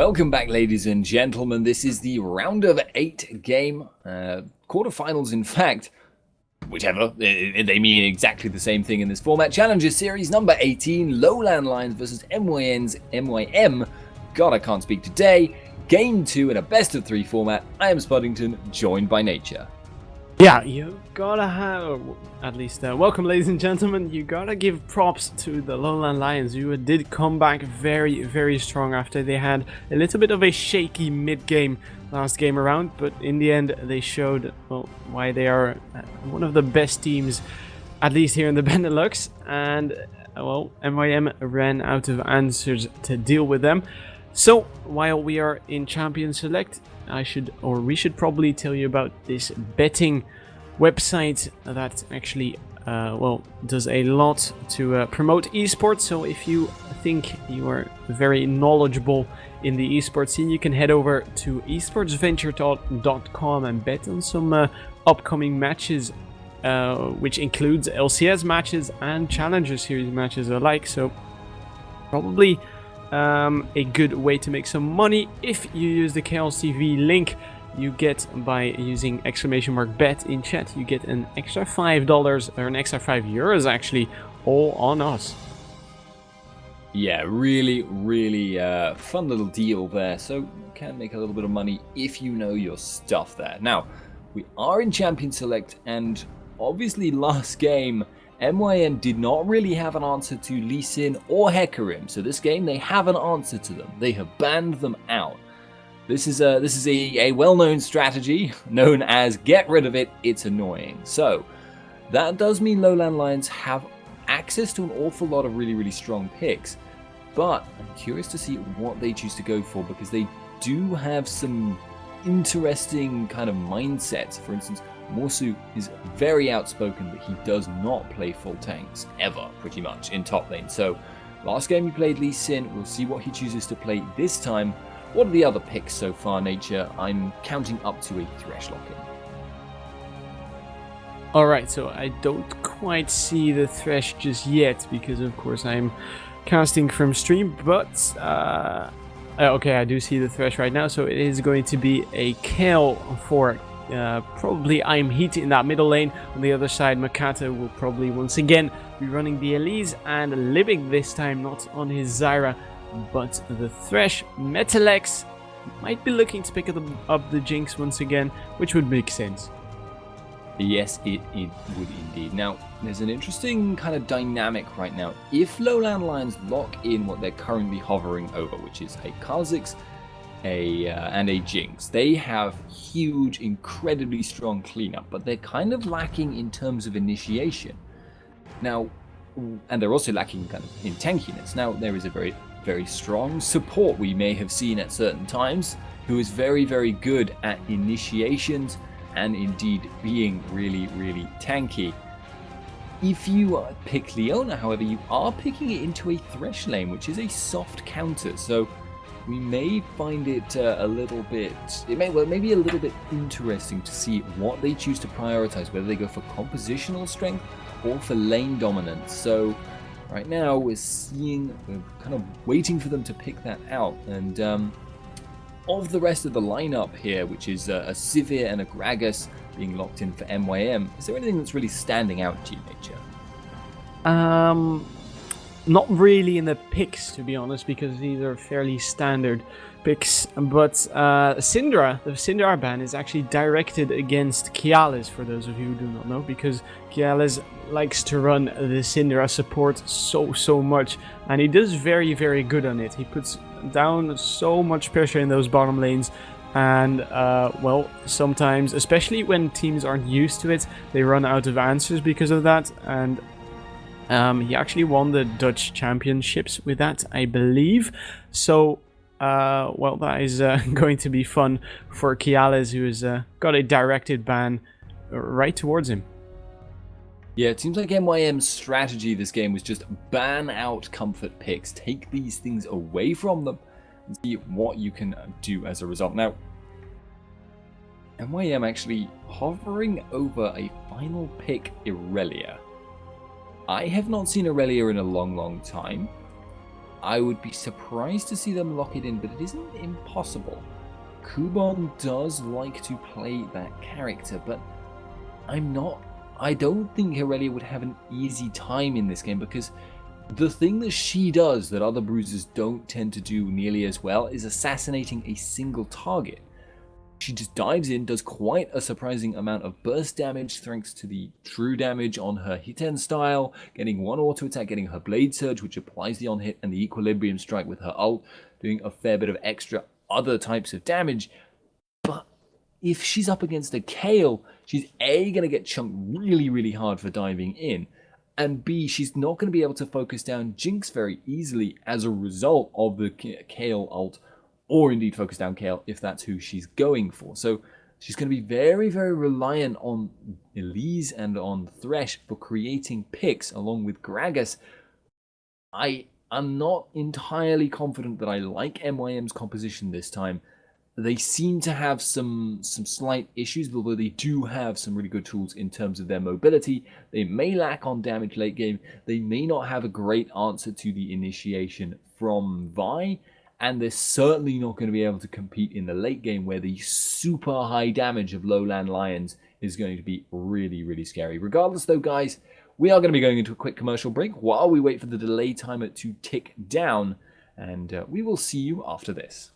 Welcome back, ladies and gentlemen. This is the round of 8 game, quarterfinals in fact, whichever, they mean exactly the same thing in this format. Challenger Series number 18, LowLandLions versus MYM. God, I can't speak today. Game 2 in a best of 3 format. I am Spuddington, joined by Nature. Yeah, you gotta have, at least, welcome ladies and gentlemen, you gotta give props to the LowLandLions, who did come back very, very strong after they had a little bit of a shaky mid-game last game around, but in the end they showed why they are one of the best teams, at least here in the Benelux, and MYM ran out of answers to deal with them. So while we are in Champion Select, we should probably tell you about this betting website that actually does a lot to promote esports. So if you think you are very knowledgeable in the esports scene, you can head over to esportsventure.com and bet on some upcoming matches, which includes LCS matches and Challenger Series matches alike. So probably a good way to make some money. If you use the KLCV link you get by using !bet in chat, you get an extra $5 or an extra €5 actually, all on us. Yeah, really fun little deal there, so you can make a little bit of money if you know your stuff there. Now, we are in Champion Select, and obviously last game MYM did not really have an answer to Lee Sin or Hecarim, so this game they have an answer to them. They have banned them out. This is a well-known strategy known as get rid of it, it's annoying. So that does mean LowLandLions have access to an awful lot of really strong picks, but I'm curious to see what they choose to go for, because they do have some interesting kind of mindsets. For instance, Morsu is very outspoken, but he does not play full tanks ever, pretty much, in top lane. So last game he played Lee Sin. We'll see what he chooses to play this time. What are the other picks so far, Nature? I'm counting up to a Thresh lock-in. Alright, so I don't quite see the Thresh just yet, because of course I'm casting from stream, but okay, I do see the Thresh right now, so it is going to be a kill for probably I'm Heat in that middle lane. On the other side, Makata will probably once again be running the Elise, and Libic this time not on his Zyra, but the Thresh. Metalex might be looking to pick up the Jinx once again, which would make sense. Yes, it would indeed. Now, there's an interesting kind of dynamic right now. If LowLandLions lock in what they're currently hovering over, which is a Kha'Zix and a Jinx, they have huge, incredibly strong cleanup, but they're kind of lacking in terms of initiation. Now, and they're also lacking kind of in tankiness. Now, there is a very strong support we may have seen at certain times, who is very good at initiations and indeed being really tanky. If you pick Leona, however, you are picking it into a Thresh lane, which is a soft counter, so we may find it a little bit, maybe a little bit interesting to see what they choose to prioritize, whether they go for compositional strength or for lane dominance. So right now we're kind of waiting for them to pick that out. And of the rest of the lineup here, which is a Sivir and a Gragas being locked in for MYM, is there anything that's really standing out to you, Nature? Not really in the picks, to be honest, because these are fairly standard picks. But Syndra, the Syndra ban is actually directed against Kialis, for those of you who do not know, because Kialis likes to run the Syndra support so much, and he does very good on it. He puts down so much pressure in those bottom lanes, and sometimes, especially when teams aren't used to it, they run out of answers because of that. And he actually won the Dutch championships with that, I believe. So that is going to be fun for Kialis, who has got a directed ban right towards him. Yeah, it seems like MYM's strategy this game was just ban out comfort picks, take these things away from them, and see what you can do as a result. Now, MYM actually hovering over a final pick Irelia. I have not seen Irelia in a long time. I would be surprised to see them lock it in, but it isn't impossible. Kuban does like to play that character, but I don't think Aurelia would have an easy time in this game, because the thing that she does that other bruisers don't tend to do nearly as well is assassinating a single target. She just dives in, does quite a surprising amount of burst damage thanks to the true damage on her hit end style, getting one auto attack, getting her blade surge, which applies the on hit, and the equilibrium strike with her ult, doing a fair bit of extra other types of damage. But if she's up against a Kayle, she's A, going to get chunked really, really hard for diving in, and B, she's not going to be able to focus down Jinx very easily as a result of the Kayle ult, or indeed focus down Kayle if that's who she's going for. So she's going to be very, very reliant on Elise and on Thresh for creating picks along with Gragas. I am not entirely confident that I like MYM's composition this time. They seem to have some slight issues, although they do have some really good tools in terms of their mobility. They may lack on damage late game. They may not have a great answer to the initiation from Vi, and they're certainly not going to be able to compete in the late game where the super high damage of LowLandLions is going to be really, really scary. Regardless though, guys, we are going to be going into a quick commercial break while we wait for the delay timer to tick down, and we will see you after this.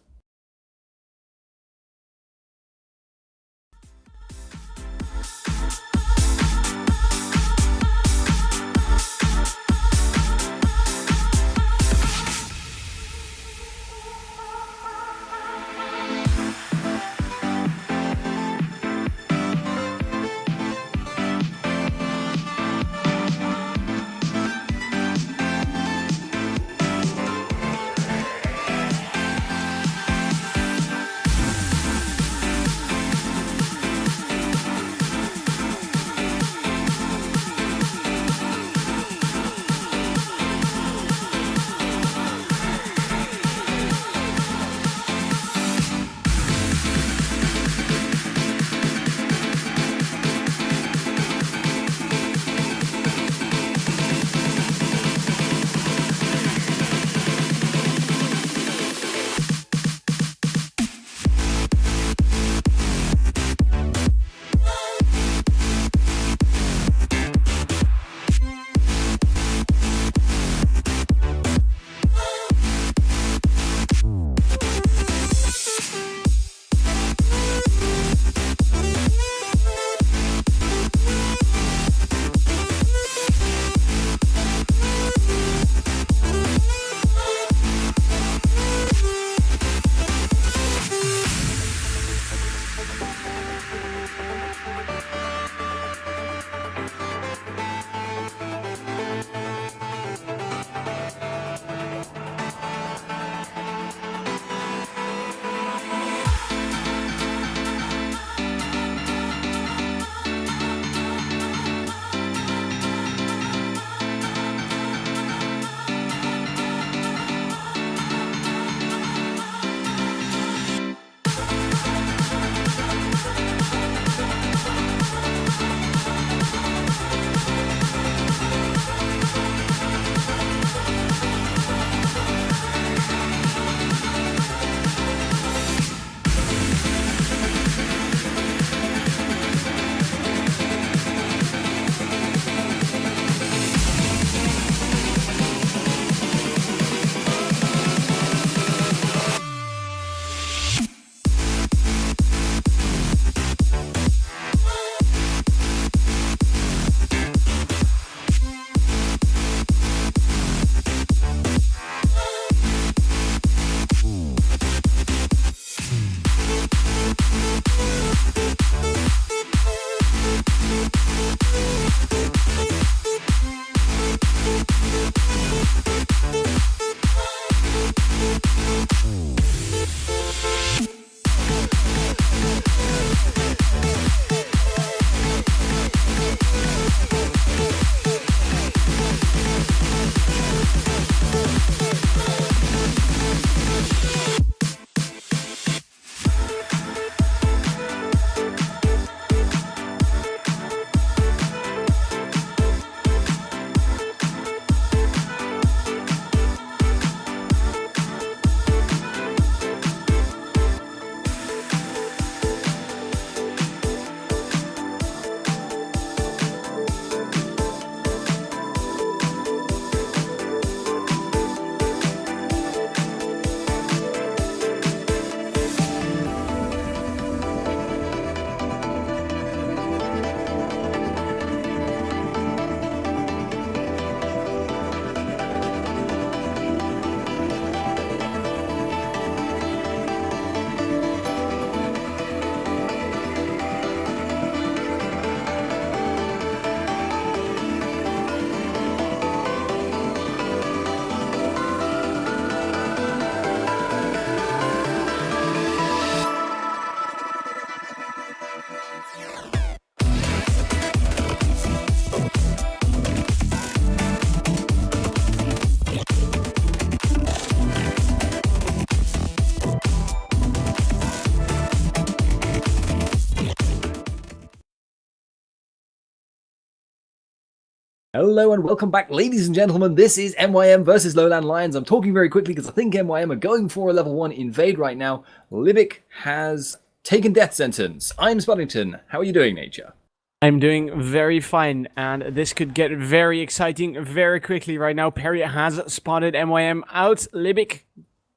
Hello and welcome back, ladies and gentlemen. This is MYM versus LowLandLions. I'm talking very quickly because I think MYM are going for a level 1 invade right now. Libic has taken death sentence. I'm Spuddington. How are you doing, Nature? I'm doing very fine, and this could get very exciting very quickly right now. Perry has spotted MYM out. Libic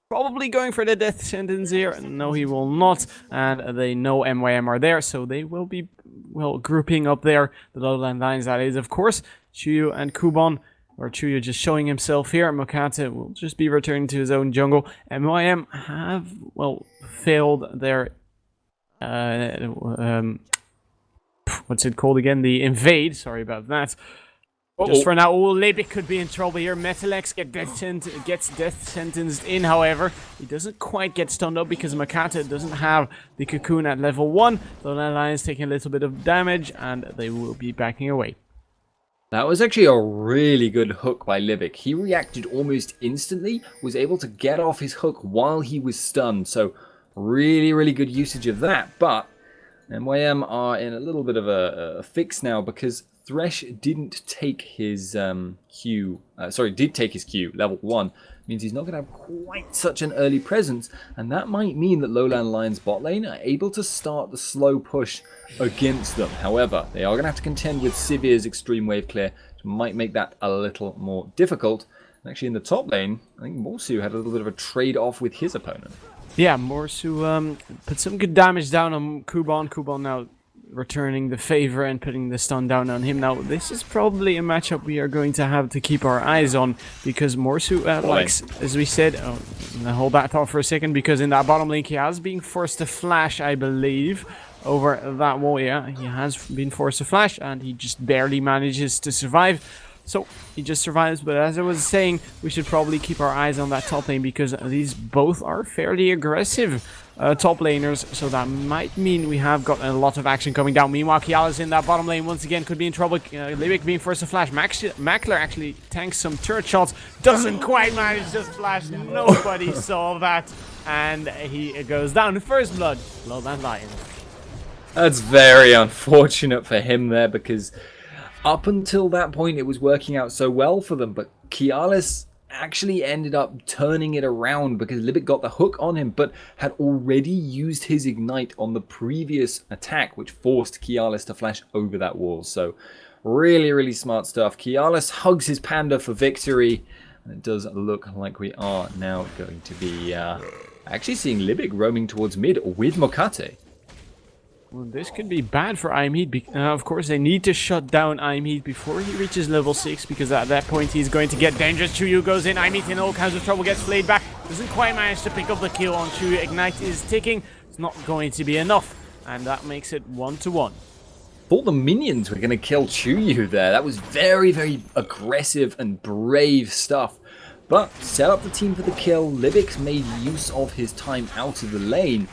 probably going for the death sentence here. No, he will not, and they know MYM are there, so they will be, well, grouping up there. The LowLandLions, that is, of course. Chuyu and Kubon, or Chuyu just showing himself here. Mokate will just be returning to his own jungle. MYM have, well, failed their, what's it called again? The invade, sorry about that. Just for now, Libic could be in trouble here. Metalex gets death sentenced in, however. He doesn't quite get stunned up because Makata doesn't have the cocoon at level 1. The LowLandLions taking a little bit of damage, and they will be backing away. That was actually a really good hook by Libic. He reacted almost instantly, was able to get off his hook while he was stunned. So really, really good usage of that. But MYM are in a little bit of a fix now because Thresh didn't take his did take his Q, level 1. Means he's not going to have quite such an early presence, and that might mean that LowLandLions bot lane are able to start the slow push against them. However, they are going to have to contend with Sivir's extreme wave clear, which might make that a little more difficult. And actually in the top lane, I think Morsu had a little bit of a trade-off with his opponent. Yeah, Morsu put some good damage down on Kubon. Kubon now returning the favor and putting the stun down on him. Now, this is probably a matchup we are going to have to keep our eyes on because Morsu, likes, as we said, hold that thought for a second, because in that bottom lane he has been forced to flash, I believe, over that wall. Yeah, he has been forced to flash and he just barely manages to survive. So he just survives, but as I was saying, we should probably keep our eyes on that top lane because these both are fairly aggressive top laners, so that might mean we have got a lot of action coming down. Meanwhile, Kiala's in that bottom lane once again, could be in trouble. Libic being forced to flash. Mackler actually tanks some turret shots, doesn't quite manage to flash. Nobody saw that, and he goes down. First blood, LowLandLions. That's very unfortunate for him there because up until that point, it was working out so well for them, but Kialis actually ended up turning it around because Libic got the hook on him, but had already used his ignite on the previous attack, which forced Kialis to flash over that wall. So really, really smart stuff. Kialis hugs his panda for victory, and it does look like we are now going to be actually seeing Libic roaming towards mid with Mokate. Well, this could be bad for Imheat. Of course, they need to shut down Imheat before he reaches level 6, because at that point he's going to get dangerous. Chuyu goes in, Imheat in all kinds of trouble, gets flayed back. Doesn't quite manage to pick up the kill on Chuyu. Ignite is ticking. It's not going to be enough, and that makes it 1-1. Thought the minions were going to kill Chuyu there. That was very, very aggressive and brave stuff. But set up the team for the kill. Libic made use of his time out of the lane.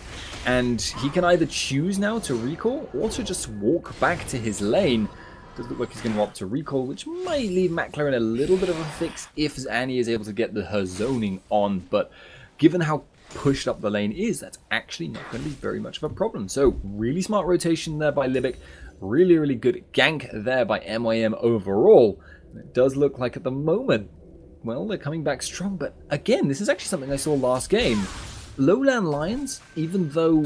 And he can either choose now to recall or to just walk back to his lane. Does look like he's going to opt to recall, which might leave Mackler in a little bit of a fix if Zanny is able to get her zoning on. But given how pushed up the lane is, that's actually not going to be very much of a problem. So really smart rotation there by Libic. Really, really good gank there by MYM overall. And it does look like at the moment, well, they're coming back strong. But again, this is actually something I saw last game. LowLandLions, even though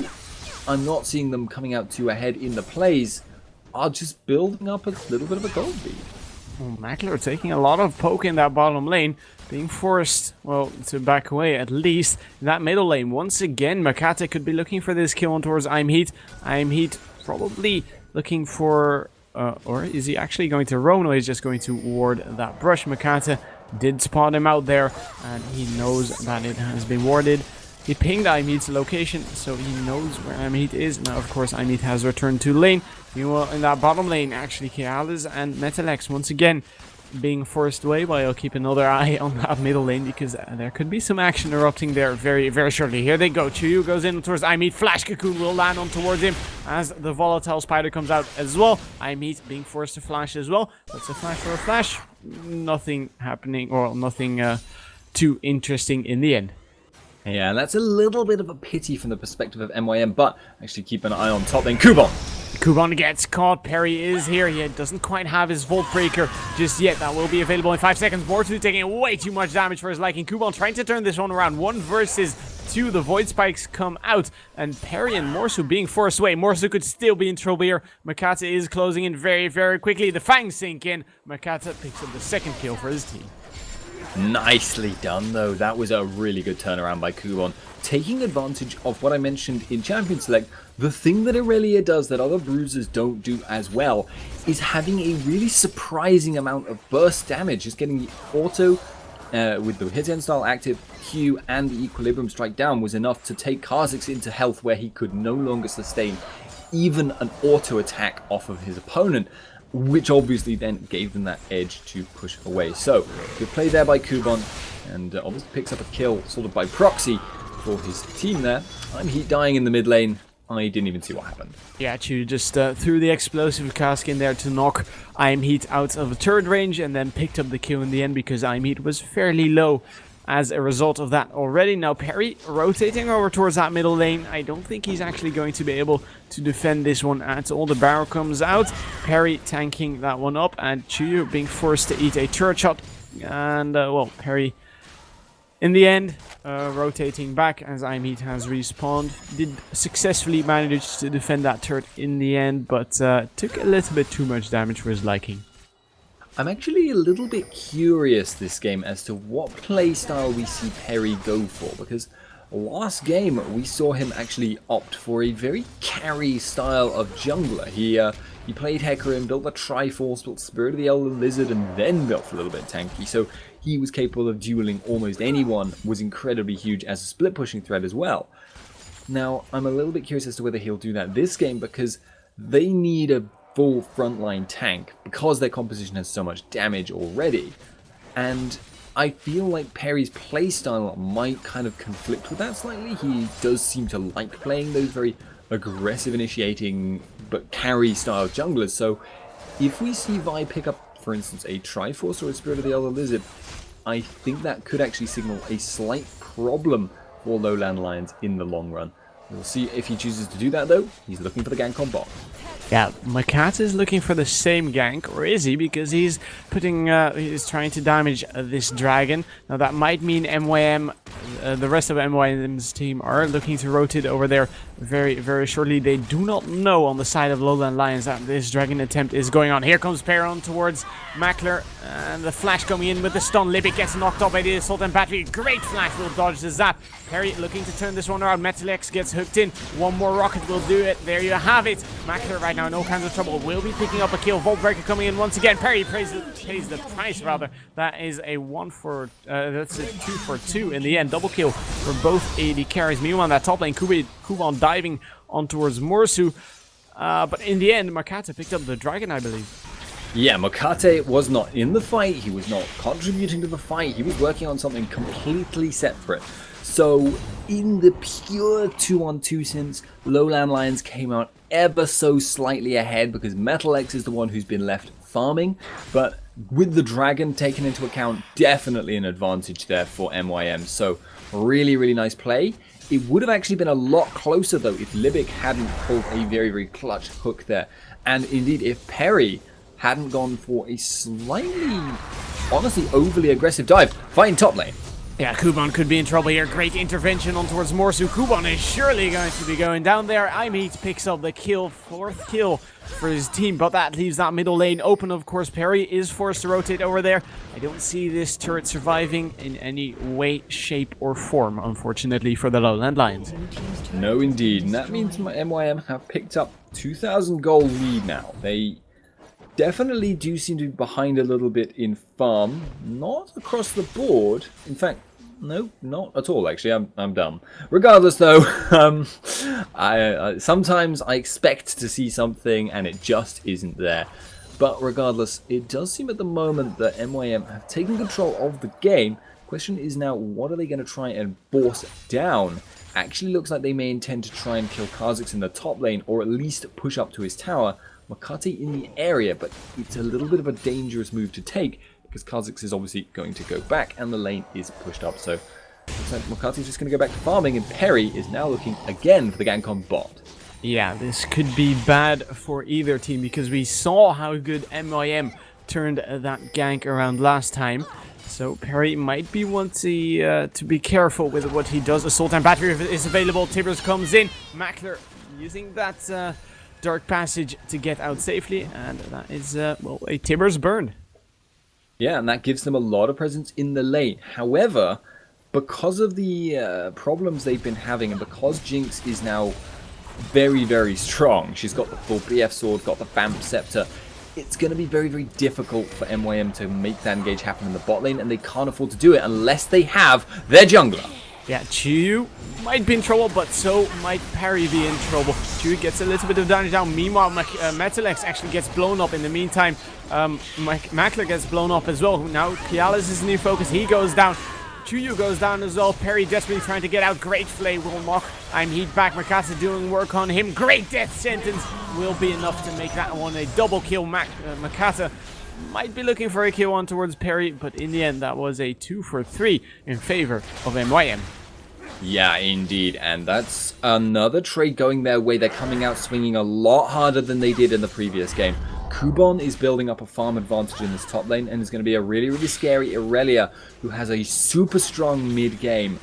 I'm not seeing them coming out too ahead in the plays, are just building up a little bit of a gold lead. Well, Mackler taking a lot of poke in that bottom lane, being forced, well, to back away at least. In that middle lane, once again, Makata could be looking for this kill on towards Imheat. Imheat probably looking for, or is he actually going to roam, or he's just going to ward that brush? Makata did spot him out there, and he knows that it has been warded. He pinged Imheat's location, so he knows where Imheat is. Now, of course, Imheat has returned to lane. Meanwhile, in that bottom lane, actually, Kialis and Metalex once again being forced away, but I'll keep another eye on that middle lane because there could be some action erupting there very, very shortly. Here they go. Chuyu goes in towards Imheat. Flash Cocoon will land on towards him as the volatile spider comes out as well. Imheat being forced to flash as well. That's a flash for a flash. Nothing happening, or nothing too interesting in the end. Yeah, that's a little bit of a pity from the perspective of MYM, but actually keep an eye on top lane. Kubon Kuban gets caught. Perry is here. He doesn't quite have his Volt Breaker just yet. That will be available in 5 seconds. Morsu taking way too much damage for his liking. Kuban trying to turn this one around. 1 versus 2. The Void Spikes come out. And Perry and Morsu being forced away. Morsu could still be in trouble here. Makata is closing in very, very quickly. The Fangs sink in. Makata picks up the 2nd kill for his team. Nicely done, though. That was a really good turnaround by Kuban. Taking advantage of what I mentioned in Champion Select, the thing that Aurelia does that other bruisers don't do as well is having a really surprising amount of burst damage. Just getting the auto with the hit end style active, Q, and the equilibrium strike down was enough to take Kha'Zix into health where he could no longer sustain even an auto attack off of his opponent, which obviously then gave them that edge to push away. So, good play there by Kuban, and obviously picks up a kill sort of by proxy for his team there. I'm Heat dying in the mid lane. I didn't even see what happened. Yeah, Chu just threw the explosive cask in there to knock I'm Heat out of turret range and then picked up the kill in the end because I'm Heat was fairly low as a result of that already. Now Perry rotating over towards that middle lane. I don't think he's actually going to be able to defend this one at all. The barrel comes out. Perry tanking that one up and Chu being forced to eat a turret shot. And, well, Perry in the end, rotating back as Imheat has respawned, did successfully manage to defend that turret in the end, but took a little bit too much damage for his liking. I'm actually a little bit curious this game as to what playstyle we see Perry go for, because last game we saw him actually opt for a very carry style of jungler. He played Hecarim, built the Triforce, built Spirit of the Elder Lizard, and then built a little bit tanky, so he was capable of dueling almost anyone, was incredibly huge as a split pushing threat as well. Now, I'm a little bit curious as to whether he'll do that this game, because they need a full frontline tank, because their composition has so much damage already, and I feel like Perry's playstyle might kind of conflict with that slightly. He does seem to like playing those very aggressive initiating but carry style junglers, so if we see Vi pick up, for instance, a Triforce or a Spirit of the Elder Lizard, I think that could actually signal a slight problem for LowLandLions in the long run. We'll see if he chooses to do that though. He's looking for the gank on bot. Yeah, Makat is looking for the same gank, or is he? Because he's putting, he's trying to damage this dragon. Now that might mean MYM, the rest of MYM's team are looking to rotate over there very, very shortly. They do not know on the side of LowLandLions that this dragon attempt is going on. Here comes Perron towards Mackler, and the flash coming in with the stun. Libic gets knocked off by the assault and battery. Great flash will dodge the zap. Perry looking to turn this one around. Metalex gets hooked in. One more rocket will do it. There you have it. Mackler right now in all kinds of trouble. Will be picking up a kill. Volt Breaker coming in once again. Perry pays the price rather. That is a that's a 2 for 2 in the end. Double kill for both AD carries. Meanwhile, on that top lane, Kuban diving on towards Morsu. But in the end, Makata picked up the dragon, I believe. Yeah, Mokate was not in the fight. He was not contributing to the fight. He was working on something completely separate. So, in the pure 2-on-2 sense, LowLandLions came out ever so slightly ahead because Metalex is the one who's been left farming. But with the dragon taken into account, definitely an advantage there for MYM. So, really, really nice play. It would have actually been a lot closer though if Libic hadn't pulled a very, very clutch hook there. And indeed, if Perry hadn't gone for a slightly, honestly, overly aggressive dive, fighting top lane. Yeah, Kuban could be in trouble here. Great intervention on towards Morsu. Kuban is surely going to be going down there. Imheat picks up the kill, 4th kill for his team, but that leaves that middle lane open. Of course, Perry is forced to rotate over there. I don't see this turret surviving in any way, shape, or form, unfortunately, for the LowLandLions. No, indeed. And that means MYM have picked up 2,000 gold lead now. They definitely do seem to be behind a little bit in farm. Not across the board. In fact, no, not at all, actually. I'm dumb. Regardless, though, sometimes I expect to see something and it just isn't there. But regardless, it does seem at the moment that MYM have taken control of the game. Question is now, what are they going to try and force down? Actually looks like they may intend to try and kill Kha'Zix in the top lane, or at least push up to his tower. Makati in the area, but it's a little bit of a dangerous move to take because Kha'Zix is obviously going to go back and the lane is pushed up. So looks like Makati's just going to go back to farming, and Perry is now looking again for the gank on bot. Yeah, this could be bad for either team because we saw how good MYM turned that gank around last time. So Perry might be want to be careful with what he does. Assault and Battery is available. Tibbers comes in. Mackler using that Dark Passage to get out safely. And that is, well, a Tibbers burn. Yeah, and that gives them a lot of presence in the lane. However, because of the problems they've been having and because Jinx is now very, very strong. She's got the full BF sword, got the Vamp Scepter. It's going to be very, very difficult for MYM to make that engage happen in the bot lane, and they can't afford to do it unless they have their jungler. Yeah, Chu might be in trouble, but so might Perry be in trouble. Chu gets a little bit of damage down. Meanwhile, Metalex actually gets blown up in the meantime. Mackler gets blown up as well. Now, Kialis is the new focus. He goes down. Chuyu goes down as well. Perry desperately trying to get out. Great Flay will knock Heat back. Makata doing work on him. Great death sentence will be enough to make that one a double kill. Makata might be looking for a kill on towards Perry, but in the end that was a 2 for 3 in favor of MYM. Yeah, indeed, and that's another trade going their way. They're coming out swinging a lot harder than they did in the previous game. Kubon is building up a farm advantage in this top lane and is going to be a really, really scary Irelia who has a super strong mid game.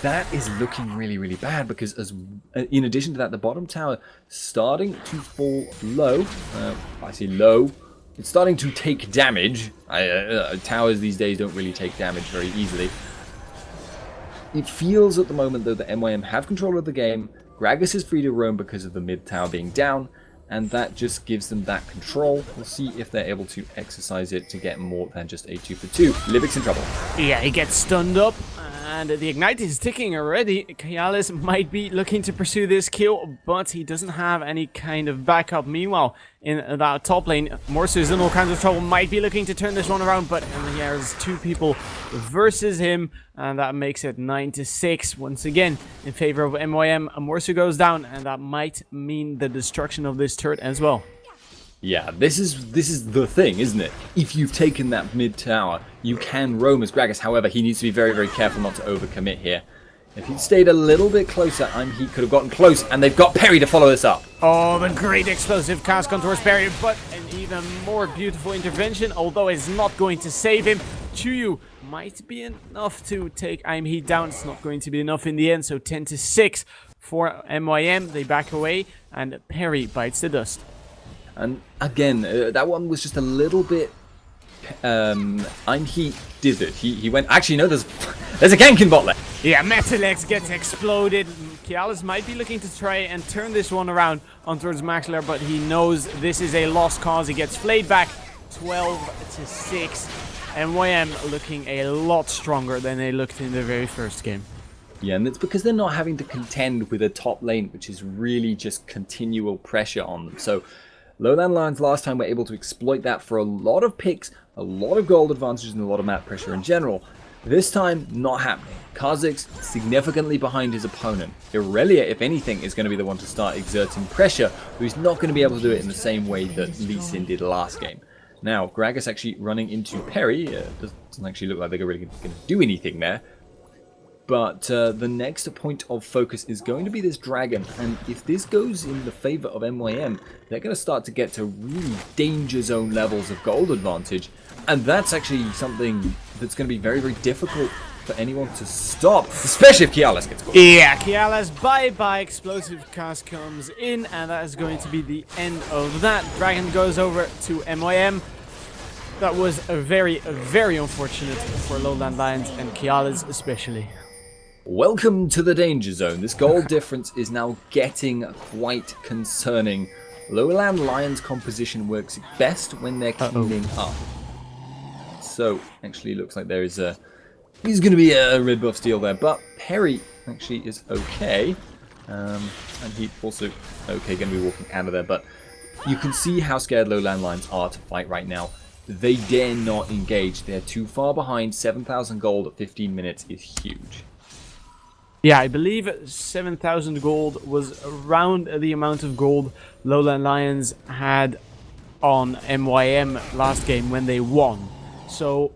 That is looking really, really bad because in addition to that, the bottom tower starting to fall low. I see low. It's starting to take damage. Towers these days don't really take damage very easily. It feels at the moment, though, that MYM have control of the game. Gragas is free to roam because of the mid tower being down, and that just gives them that control. We'll see if they're able to exercise it to get more than just a 2 for 2. Livic's in trouble. Yeah, he gets stunned up, and the Ignite is ticking already. Kialis might be looking to pursue this kill, but he doesn't have any kind of backup. Meanwhile, in that top lane, Morsu is in all kinds of trouble, might be looking to turn this one around, but he has 2 people versus him, and that makes it 9-6 once again in favor of MYM. Morsu goes down, and that might mean the destruction of this turret as well. Yeah, this is the thing, isn't it? If you've taken that mid tower, you can roam as Gragas. However, he needs to be very, very careful not to overcommit here. If he'd stayed a little bit closer, he could have gotten close, and they've got Perry to follow this up. Oh, the great explosive cast on towards Perry, but an even more beautiful intervention, although it's not going to save him. Chuyu might be enough to take Heat down. It's not going to be enough in the end, so 10-6 for MYM. They back away, and Perry bites the dust. And again, that one was just a little bit Heat dithered. He went, actually no, there's a gank in bot lane. Yeah, Metalex gets exploded. Kialis might be looking to try and turn this one around on towards Maxler, but he knows this is a lost cause. He gets flayed back 12-6. MYM looking a lot stronger than they looked in the very first game. Yeah, and it's because they're not having to contend with a top lane, which is really just continual pressure on them. So LowLandLions last time were able to exploit that for a lot of picks, a lot of gold advantages, and a lot of map pressure in general. This time, not happening. Kha'Zix significantly behind his opponent. Irelia, if anything, is going to be the one to start exerting pressure, but he's not going to be able to do it in the same way that Lee Sin did last game. Now, Gragas actually running into Perry. Doesn't actually look like they're really going to do anything there. But the next point of focus is going to be this dragon, and if this goes in the favor of MYM, they're going to start to get to really danger zone levels of gold advantage, and that's actually something that's going to be very, very difficult for anyone to stop, especially if Kialis gets caught. Yeah, Kialis bye-bye, explosive cast comes in, and that is going to be the end of that. Dragon goes over to MYM. That was very, very unfortunate for LowLandLions and Kialis especially. Welcome to the danger zone. This goal difference is now getting quite concerning. LowLandLions composition works best when they're cleaning up. So, actually looks like there is he's going to be a red buff steal there, but Perry actually is okay. And he also, okay, going to be walking out of there, but you can see how scared LowLandLions are to fight right now. They dare not engage. They're too far behind. 7,000 gold at 15 minutes is huge. Yeah, I believe 7,000 gold was around the amount of gold LowLandLions had on MYM last game when they won. So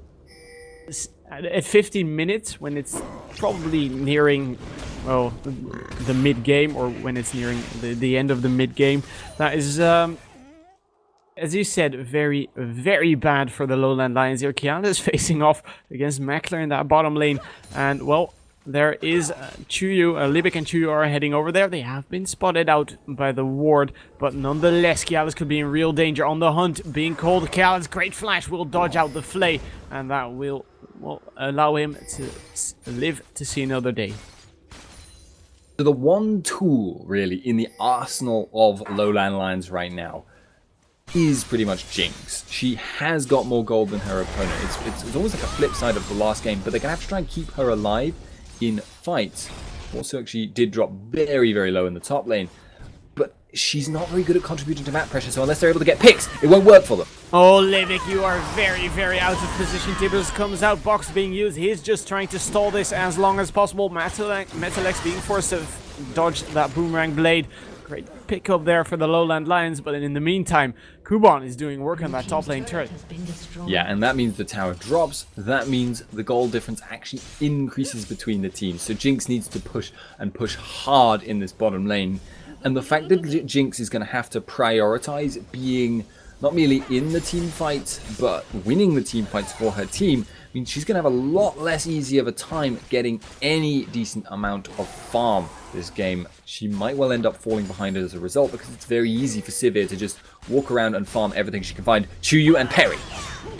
at 15 minutes, when it's probably nearing well, the mid game, or when it's nearing the end of the mid game. That is, as you said, very, very bad for the Lowland Lions here. Kiana is facing off against Mackler in that bottom lane, and well, there is Chuyu. Libik and Chuyu are heading over there. They have been spotted out by the ward, but nonetheless, Kialis could be in real danger. On the hunt, being called. Kialis' great flash will dodge out the flay, and that will allow him to live to see another day. So the one tool, really, in the arsenal of Lowland Lions right now is pretty much Jinx. She has got more gold than her opponent. It's almost like a flip side of the last game, but they're going to have to try and keep her alive in fights. Also, actually did drop very, very low in the top lane, but she's not very good at contributing to map pressure, so unless they're able to get picks, it won't work for them. Oh, Livik, you are very, very out of position. Tibbers comes out, box being used. He's just trying to stall this as long as possible. Metalex being forced to dodge that boomerang blade. Great pick up there for the Lowland Lions, but in the meantime, Kuban is doing work on that top lane turret. Yeah, and that means the tower drops. That means the goal difference actually increases between the teams. So Jinx needs to push and push hard in this bottom lane. And the fact that Jinx is going to have to prioritize being not merely in the team fights, but winning the team fights for her team, means she's going to have a lot less easy of a time getting any decent amount of farm this game. She might well end up falling behind as a result, because it's very easy for Sivir to just walk around and farm everything she can find. Chuyu and Perry.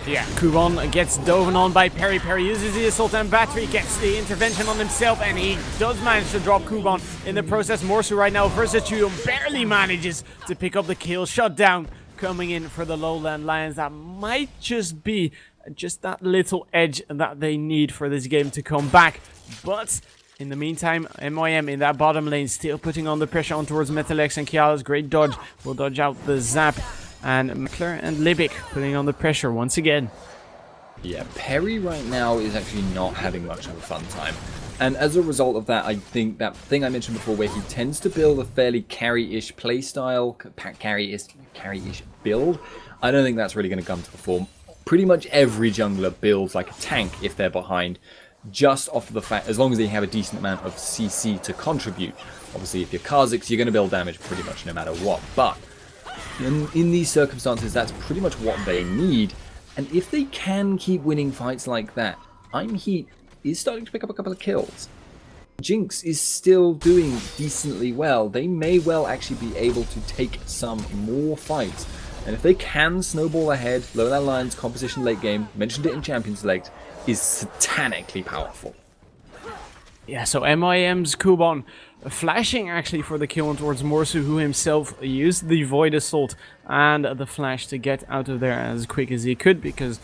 Yeah, Kuban gets dove on by Perry. Perry uses the assault and battery, gets the intervention on himself, and he does manage to drop Kuban in the process. Morsu right now versus Chuyu barely manages to pick up the kill. Shut down coming in for the Lowland Lions. That might just be just that little edge that they need for this game to come back. But in the meantime, MYM in that bottom lane still putting on the pressure on towards Metalex and Kiala's great dodge will dodge out the zap. And Mackler and Libik putting on the pressure once again. Yeah, Perry right now is actually not having much of a fun time. And as a result of that, I think that thing I mentioned before, where he tends to build a fairly carry-ish playstyle, carry-ish build, I don't think that's really going to come to the form. Pretty much every jungler builds like a tank if they're behind, just off of the fact, as long as they have a decent amount of CC to contribute. Obviously, if you're Kha'Zix, you're going to build damage pretty much no matter what. But in these circumstances, that's pretty much what they need. And if they can keep winning fights like that, Heat is starting to pick up a couple of kills. Jinx is still doing decently well. They may well actually be able to take some more fights. And if they can snowball ahead, Lowland Lions composition late game, mentioned it in Champions Select, is satanically powerful. Yeah, so MIM's Kuban flashing actually for the kill on towards Morsu, who himself used the Void Assault and the flash to get out of there as quick as he could, because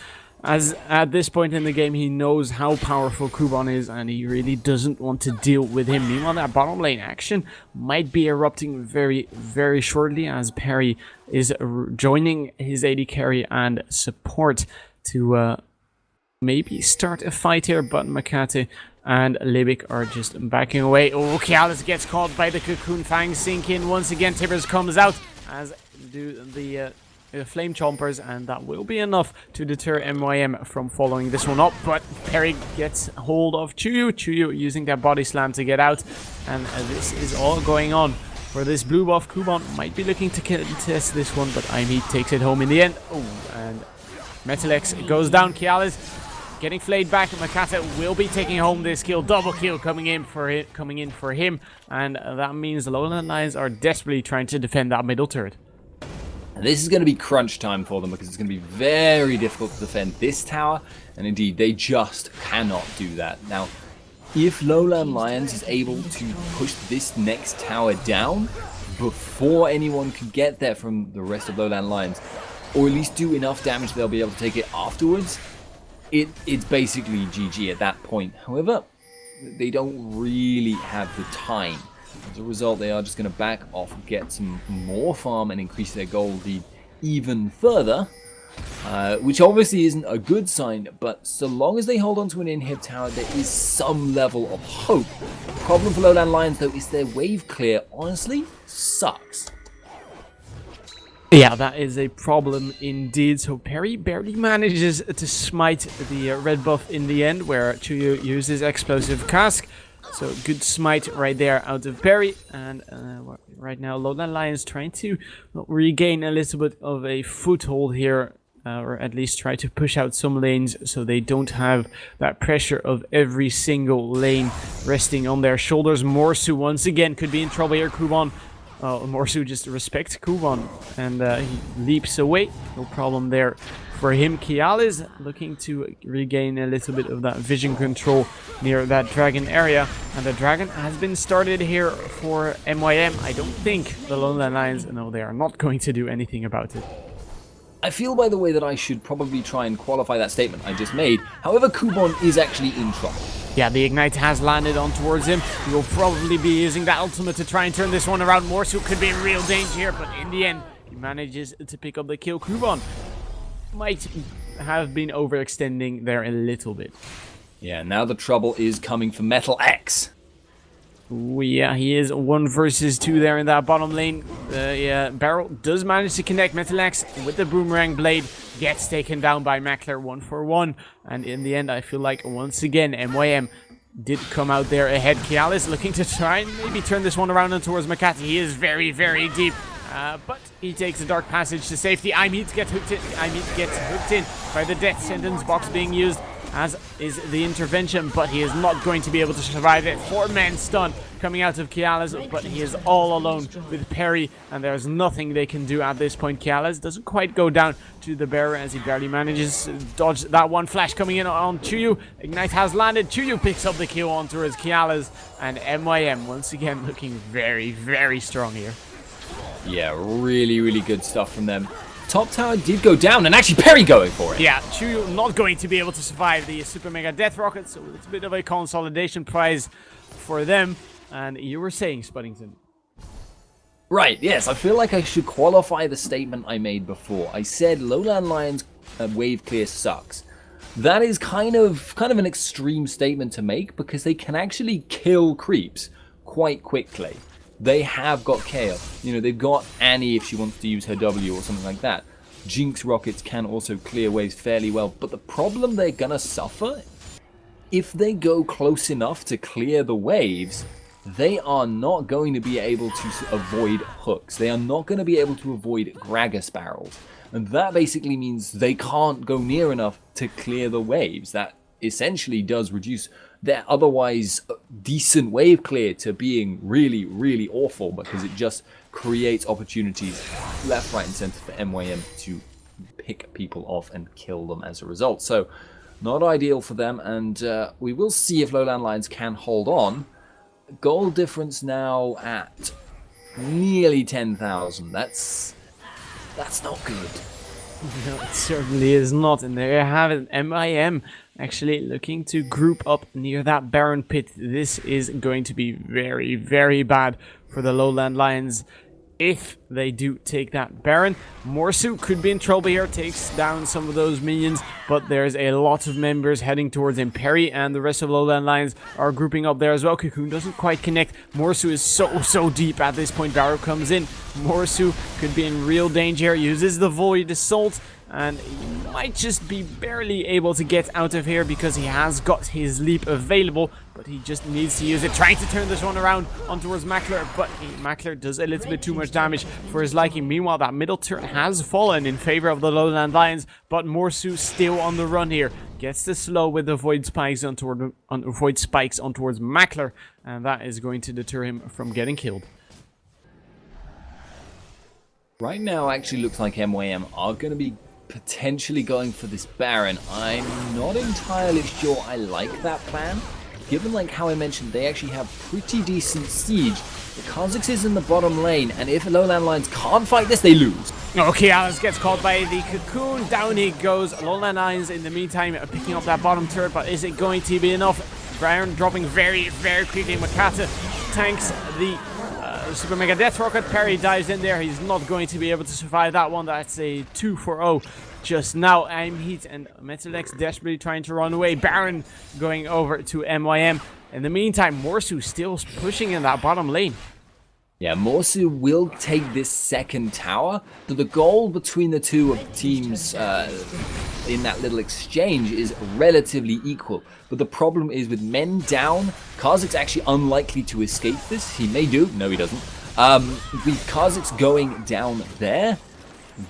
as at this point in the game he knows how powerful Kuban is and he really doesn't want to deal with him. Meanwhile, that bottom lane action might be erupting very, very shortly, as Perry is joining his AD carry and support to maybe start a fight here, but Makate and Libik are just backing away. Oh, Kialis gets caught by the Cocoon Fang sink in once again. Tibbers comes out, as do the Flame Chompers, and that will be enough to deter MYM from following this one up. But Perry gets hold of Chuyu. Chuyu using that body slam to get out, and this is all going on for this blue buff. Kuban might be looking to test this one, but Heat takes it home in the end. Oh, and Metalex goes down. Kialis getting flayed back. Makata will be taking home this kill. Double kill coming in for him, and that means the Lowland Lions are desperately trying to defend that middle turret. And this is going to be crunch time for them, because it's going to be very difficult to defend this tower, and indeed they just cannot do that. Now, if Lowland Lions is able to push this next tower down before anyone can get there from the rest of Lowland Lions, or at least do enough damage they'll be able to take it afterwards, it's basically GG at that point. However, they don't really have the time. As a result, they are just going to back off, get some more farm, and increase their gold lead even further, which obviously isn't a good sign, but so long as they hold on to an inhib tower, there is some level of hope. The problem for Lowland Lions, though, is their wave clear honestly sucks. Yeah, that is a problem indeed. So Perry barely manages to smite the red buff in the end, where Chuyu uses explosive cask. So good smite right there out of Perry. And right now LowLandLions trying to regain a little bit of a foothold here. Or at least try to push out some lanes so they don't have that pressure of every single lane resting on their shoulders. Morsu once again could be in trouble here. Kuban, Morsu just respects Kuban and he leaps away. No problem there for him. Kial is looking to regain a little bit of that vision control near that dragon area. And the dragon has been started here for MYM. I don't think the LowLandLions, no, they are not going to do anything about it. I feel, by the way, that I should probably try and qualify that statement I just made. However, Kuban is actually in trouble. Yeah, the Ignite has landed on towards him. He will probably be using that ultimate to try and turn this one around. Morsu could be in real danger here, but in the end, he manages to pick up the kill. Kuban might have been overextending there a little bit. Yeah, now the trouble is coming for Metal X. Ooh, yeah, he is 1 versus 2 there in that bottom lane. Yeah, Barrel does manage to connect. Metalex with the boomerang blade gets taken down by Mackler 1-for-1. And in the end, I feel like once again, MYM did come out there ahead. Kialis looking to try and maybe turn this one around and towards Makati. He is very, very deep. But he takes a dark passage to safety. Imit gets hooked in by the death sentence box being used, as is the intervention, but he is not going to be able to survive it. 4-man stun coming out of Kialis, but he is all alone with Perry, and there's nothing they can do at this point. Kialis doesn't quite go down to the bearer as he barely manages to dodge that one flash coming in on Chuyu. Ignite has landed. Chuyu picks up the kill on towards Kialis, and MYM once again looking very, very strong here. Yeah, really, really good stuff from them. Top tower did go down, and actually Perry going for it. Yeah, Chuyu not going to be able to survive the Super Mega Death Rocket, so it's a bit of a consolidation prize for them. And you were saying, Spuddington. Right, yes, I feel like I should qualify the statement I made before. I said LowLandLions wave clear sucks. That is kind of an extreme statement to make, because they can actually kill creeps quite quickly. They have got Kale. You know, they've got Annie if she wants to use her W or something like that. Jinx rockets can also clear waves fairly well. But the problem they're going to suffer, if they go close enough to clear the waves, they are not going to be able to avoid hooks. They are not going to be able to avoid Gragas barrels. And that basically means they can't go near enough to clear the waves. That essentially does reduce their otherwise decent wave clear to being really, really awful, because it just creates opportunities left, right, and center for MYM to pick people off and kill them as a result. So, not ideal for them, and we will see if LowLandLions can hold on. Goal difference now at nearly 10,000. That's not good. No, it certainly is not. And there you have it. MIM actually looking to group up near that Baron pit. This is going to be very, very bad for the LowLandLions if they do take that Baron. Morsu could be in trouble here, takes down some of those minions, but there's a lot of members heading towards him. Perry and the rest of LowLandLions are grouping up there as well. Cocoon doesn't quite connect. Morsu is so deep at this point. Barrow comes in. Morsu could be in real danger, uses the Void Assault, and he might just be barely able to get out of here because he has got his leap available, but he just needs to use it, trying to turn this one around on towards Mackler, but Mackler does a little bit too much damage for his liking. Meanwhile, that middle turret has fallen in favor of the LowLandLions, but Morsu still on the run here. Gets the slow with the Void Spikes on towards Mackler, and that is going to deter him from getting killed. Right now, actually looks like MYM are going to be potentially going for this Baron. I'm not entirely sure I like that plan, given like how I mentioned they actually have pretty decent siege. The Kha'Zix is in the bottom lane, and if LowLandLions can't fight this, they lose. Okay, Alice gets caught by the Cocoon. Down he goes. LowLandLions in the meantime picking up that bottom turret, but is it going to be enough? Baron dropping very quickly. Makata tanks the Super Mega Death Rocket. Perry dives in there. He's not going to be able to survive that one. That's a 2-for-0 just now. I'm Heat and Metalex desperately trying to run away. Baron going over to MYM. In the meantime, Morsu still pushing in that bottom lane. Yeah, Morsu will take this second tower, but the goal between the two teams in that little exchange is relatively equal. But the problem is with men down, Kha'Zix's actually unlikely to escape this. He may do. No, he doesn't. With Kha'Zix going down there,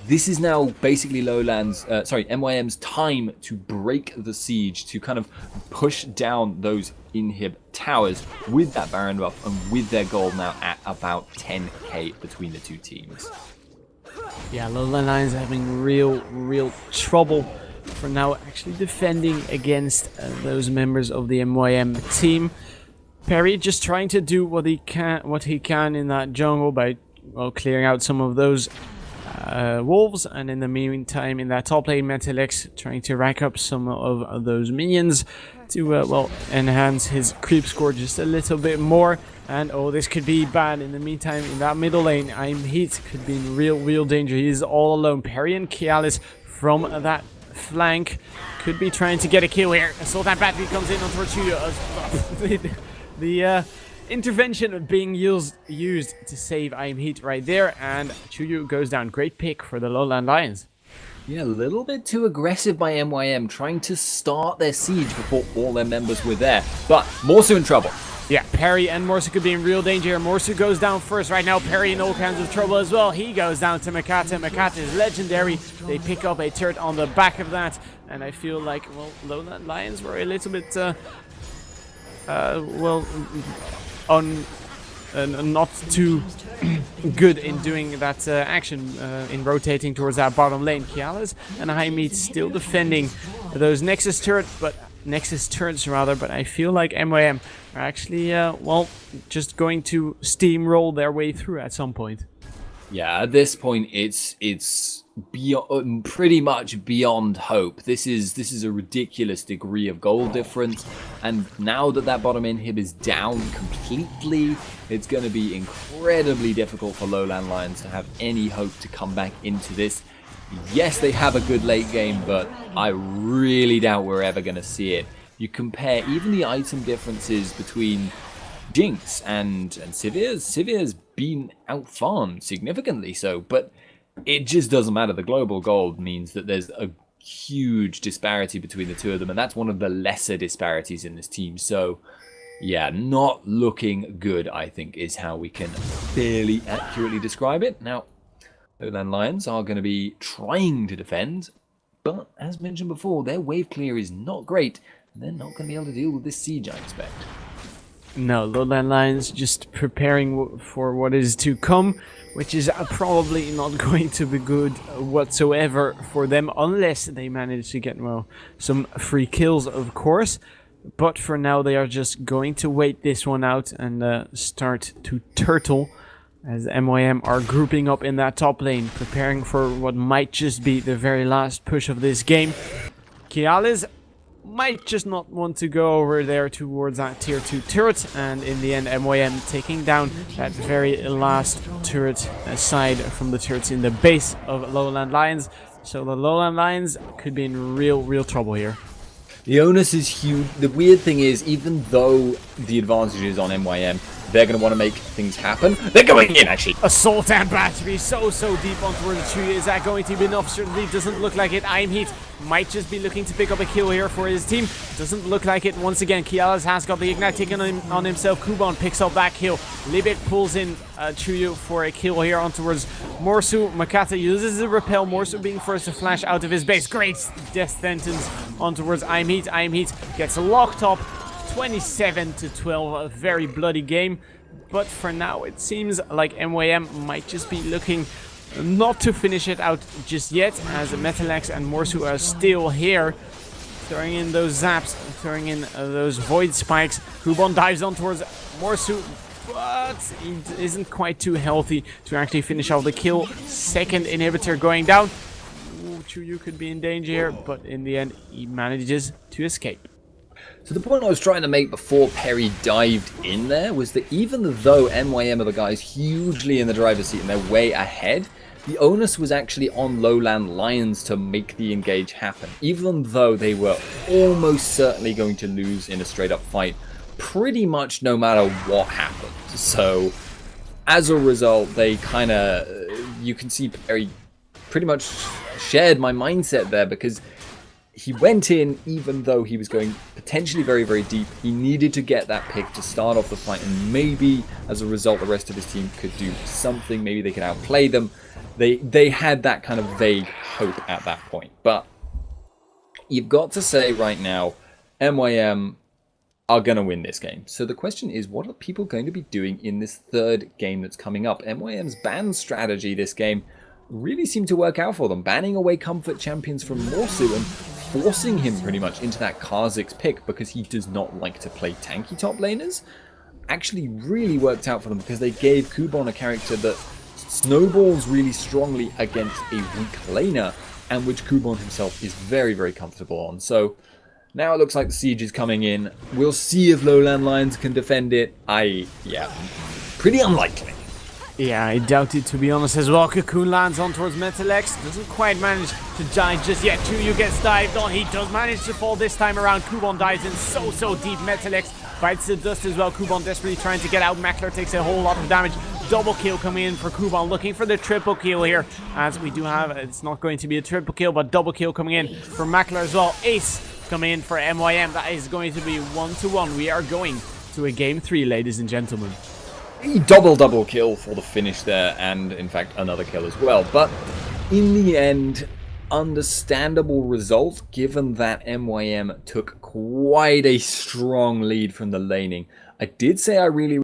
this is now basically MYM's time to break the siege, to kind of push down those inhib towers with that Baron buff and with their goal now at about 10k between the two teams. Yeah, LowLandLions having real trouble for now actually defending against those members of the MYM team. Perry just trying to do what he can in that jungle by, well, clearing out some of those wolves, and in the meantime in that top lane Metalex trying to rack up some of those minions to well, enhance his creep score just a little bit more. And oh, this could be bad. In the meantime in that middle lane, Heat could be in real danger. He is all alone. Perry and Kialis from that flank could be trying to get a kill here. Sultan Battery comes in on Tortuga. The intervention being used to save Heat right there, and Chuyu goes down. Great pick for the LowLandLions. Yeah, a little bit too aggressive by MYM, trying to start their siege before all their members were there. But Morsu in trouble. Yeah, Perry and Morsu could be in real danger. Morsu goes down first right now. Perry in all kinds of trouble as well. He goes down to Makata. Makata is legendary. They pick up a turret on the back of that, and I feel like, well, LowLandLions were a little bit not too good in doing that action, in rotating towards that bottom lane. Kialis and Heat still defending those Nexus turrets, but I feel like MYM are actually, well, just going to steamroll their way through at some point. Yeah, at this point, it's beyond, pretty much beyond hope. This is a ridiculous degree of goal difference, and now that bottom inhib is down completely, it's going to be incredibly difficult for LowLandLions to have any hope to come back into this. Yes, they have a good late game, but I really doubt we're ever going to see it. You compare even the item differences between Jinx and Sivir's been outfarmed significantly so, but it just doesn't matter. The global gold means that there's a huge disparity between the two of them, and that's one of the lesser disparities in this team. So yeah, not looking good, I think, is how we can fairly accurately describe it. Now, LowLandLions are going to be trying to defend, but as mentioned before, their wave clear is not great, and they're not going to be able to deal with this siege, I expect. No, LowLandLions just preparing for what is to come, which is probably not going to be good whatsoever for them, unless they manage to get, well, some free kills, of course. But for now, they are just going to wait this one out and start to turtle, as MYM are grouping up in that top lane, preparing for what might just be the very last push of this game. Kialis might just not want to go over there towards that tier 2 turret, and in the end MYM taking down that very last turret aside from the turrets in the base of LowLandLions. So the LowLandLions could be in real trouble here. The onus is huge. The weird thing is, even though the advantage is on MYM, they're going to want to make things happen. They're going in, actually. Assault and battery so deep onto the tree. Is that going to be enough? Certainly doesn't look like it. Heat might just be looking to pick up a kill here for his team. Doesn't look like it. Once again, Kialis has got the ignite taken on himself. Kuban picks up that kill. Libet pulls in Chuyu for a kill here on towards Morsu. Makata uses the repel. Morsu being first to flash out of his base. Great death sentence on towards Heat. Heat gets locked up. 27-12, a very bloody game, but for now it seems like MYM might just be looking not to finish it out just yet, as Metalex and Morsu are still here, throwing in those zaps, throwing in those void spikes. Kuban dives on towards Morsu, but he isn't quite too healthy to actually finish off the kill. Second inhibitor going down. Chuyu could be in danger here, but in the end he manages to escape. So the point I was trying to make before Perry dived in there was that even though MYM are the guys hugely in the driver's seat and they're way ahead, the onus was actually on LowLandLions to make the engage happen, even though they were almost certainly going to lose in a straight up fight pretty much no matter what happened. So as a result, they kind of, you can see Perry pretty much shared my mindset there, because he went in, even though he was going potentially very, very deep. He needed to get that pick to start off the fight, and maybe as a result, the rest of his team could do something. Maybe they could outplay them. They had that kind of vague hope at that point. But you've got to say right now, MYM are going to win this game. So the question is, what are people going to be doing in this third game that's coming up? MYM's ban strategy this game really seemed to work out for them, banning away comfort champions from Morsu and forcing him pretty much into that Kha'Zix pick, because he does not like to play tanky top laners. Actually really worked out for them, because they gave Kubon a character that snowballs really strongly against a weak laner, and which Kubon himself is very, very comfortable on. So now it looks like the siege is coming in. We'll see if LowLandLions can defend it. Yeah, pretty unlikely. Yeah, I doubt it, to be honest, as well. Cocoon lands on towards Metalex. Doesn't quite manage to die just yet. Chuyu gets dived on. He does manage to fall this time around. Kubon dives in so deep. Metalex bites the dust as well. Kubon desperately trying to get out. Makler takes a whole lot of damage. Double kill coming in for Kubon, looking for the triple kill here, as we do have, it's not going to be a triple kill, but double kill coming in for Makler as well. Ace coming in for MYM. That is going to be 1-1. We are going to a game 3, ladies and gentlemen. A double kill for the finish there, and in fact another kill as well. But in the end, understandable result, given that MYM took quite a strong lead from the laning. I did say I really